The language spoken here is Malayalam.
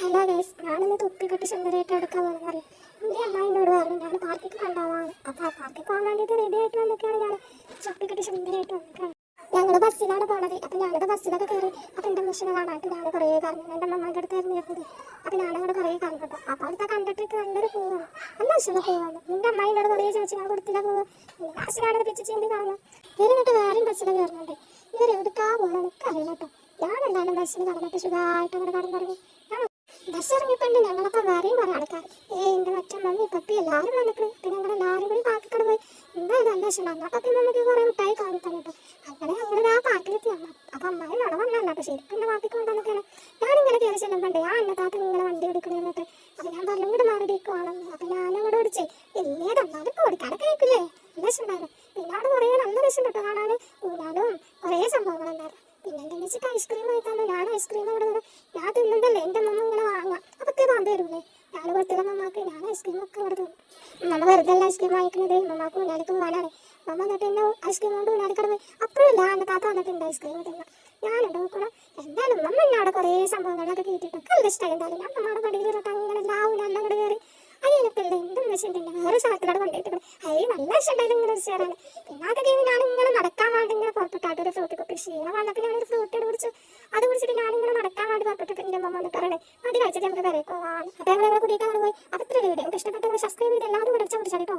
ഹലോ ഗൈസ്, ഞാനിന്ന് തൊപ്പിക്കെട്ട് സുന്ദരിയായിട്ട് എടുക്കാൻ പോകുന്നത് എൻ്റെ അമ്മായിനോട് പറഞ്ഞു ഞാൻ പാർക്കിക്ക് കൊണ്ടുപോകാൻ. അപ്പോൾ പാർക്കിൽ പോകാൻ വേണ്ടിയിട്ട് റെഡി ആയിട്ട് വന്നിട്ടാണ് ഞാൻ തൊപ്പിക്കെട്ട് സുന്ദരിയായിട്ട് വന്നിട്ടാണ്. ഞങ്ങൾ ബസ്സിലാണ് പോണത്. അപ്പോൾ ഞാനത് ബസ്സിലൊക്കെ കയറി. അപ്പോൾ എൻ്റെ മുഷിനെ കാണാനായിട്ട് ഞാൻ കുറേ കറങ്ങി. എൻ്റെ അമ്മമ്മയുടെ അടുത്തായിരുന്നു ഇരുന്നത്. അപ്പോൾ ഞാനവിടെ കുറേ കണ്ടിട്ടു. അപ്പോൾ അവിടുത്തെ കണ്ടിട്ട് നല്ലൊരു പോവാണ്, നല്ല ഇഷ്ടമുള്ള പോവാണ്. എൻ്റെ അമ്മായിനോട് കുറേ ചോദിച്ചു, ഞാൻ കൊടുത്തില്ല പോവുക. ലാസ്റ്റിലാണ് പിച്ച് ചീന്തി കാണുന്നത്. എന്നിട്ട് വേറെയും ബസ്സിൽ കയറുന്നുണ്ട്. ഇവരെവിടുക്കാ പോകണം എനിക്ക് അറിയില്ല കേട്ടോ. ഞാൻ എന്തായാലും ബസ്സിൽ കടന്നിട്ട് സുഖമായിട്ട് അവിടെ കടന്നു തുടങ്ങി. ബസ് ഇറങ്ങിയപ്പോണ്ട് ഞങ്ങളൊക്കെ വേറെയും കുറേ ആൾക്കാർ എൻ്റെ മറ്റേ മമ്മി പപ്പി എല്ലാവരും വന്നിട്ട്. പിന്നെ ഞങ്ങളെല്ലാവരും കൂടി പാർക്കിക്കട പോയി. എന്തായാലും നല്ല ഇഷ്ടമാണ്. അപ്പം നമുക്ക് കുറേ മിഠായി കാണി തന്നിട്ടു. അങ്ങനെ ഞങ്ങൾ ആ പാർക്കിലെത്തി അമ്മ. അപ്പം അമ്മായി അവിടെ വന്നല്ല. അപ്പോൾ ശരിക്കും എൻ്റെ പാർക്കിക്ക് കൊണ്ടുവന്നൊക്കെയാണ്. ഞാനിങ്ങനെ കയറി ചെല്ലുമ്പോണ്ട് ആ അന്നത്താത്ത ഇങ്ങനെ വണ്ടി ഓടിക്കണേ എന്നിട്ട്. അപ്പം ഞാൻ പറഞ്ഞു ഇങ്ങോട്ട് മാറിയിരിക്കുവാണെന്ന്. അപ്പം ഞാനങ്ങോട്ട് ഓടിച്ചേ വലിയ അമ്മക്ക് ഓടിക്കാനൊക്കെ കേൾക്കില്ലേ, നല്ല ഇഷ്ടമുണ്ടായിരുന്നു. പിന്നെ അവിടെ കുറേ നല്ല രസം കിട്ടും കാണാൻ. ഊരാലും കുറേ സംഭവങ്ങളുണ്ടായിരുന്നു. പിന്നെ എന്താണെന്ന് വെച്ചിട്ട് ഐസ്ക്രീം കഴിക്കാൻ. ഞാൻ ഐസ്ക്രീം അവിടെ ഞാൻ തിന്നുന്നതല്ലേ എൻ്റെ അമ്മ ഇങ്ങനെ വാങ്ങാം. അപ്പൊക്കെ വാങ്ങി തരൂലേ. ഞാൻ കൊടുത്തില്ല അമ്മമാക്ക്. ഞാൻ ഐസ്ക്രീം ഒക്കെ ഇവിടെ തന്നു. നമ്മൾ വെറുതെ അല്ല ഐസ്ക്രീം വാങ്ങിക്കുന്നത്. അമ്മമാക്ക് മുന്നാടി തൂറാനാണ്. അമ്മ എന്നിട്ട് എന്നെ ഐസ്ക്രീം കൊണ്ട് മുന്നാടിക്കട പോയി. അപ്പോഴില്ല എൻ്റെ താത്ത വന്നിട്ടുണ്ട് ഐസ്ക്രീം തിന്നാൻ. ഞാനുണ്ട് നോക്കണം. എന്തായാലും അമ്മ എന്നെ അവിടെ കുറേ സംഭവങ്ങളൊക്കെ കേട്ടിട്ടൊക്കെ നല്ല ഇഷ്ടമായി. എന്തായാലും ഞാൻ അമ്മയുടെ പടിയിൽ തൊട്ട് അങ്ങനെ എല്ലാവരും നല്ല കൂടെ കയറി. അതിനൊക്കെയുണ്ട് എൻ്റെ മെസ്സിൻ്റെ വേറെ സ്ഥലത്തിലൂടെ കൊണ്ടുപോയിട്ടുണ്ട്. നല്ല ഇഷ്ടമുണ്ടായിരുന്നു ഇങ്ങനെ ചേരാൻ. പിന്നെ അതൊക്കെ ഞാനിങ്ങനെ നടക്കാൻ വേണ്ടി ഇങ്ങനെ പുറപ്പെട്ടായിട്ട് ഒരു ഫ്രൂട്ട് കുപ്പി ക്ഷീണം വന്നപ്പോൾ ഞാനൊരു ഫ്രൂട്ട് കുടിച്ചു. അത് കുടിച്ചിട്ട് ഞാനിങ്ങനെ നടക്കാൻ വേണ്ടി പുറപ്പെട്ടിട്ട് എൻ്റെ അമ്മ വന്നിട്ട് പറയണേ അത് കഴിച്ചിട്ട് നമുക്ക് വരെ പോകാം. അപ്പോൾ ഞങ്ങൾ കുട്ടിയിട്ട് പോയി. അത്ര വീഡിയോ നമുക്ക് ഇഷ്ടപ്പെട്ട സബ്സ്ക്രൈബ് ചെയ്ത് എല്ലാവരും വിളിച്ചാൽ കേട്ടോ.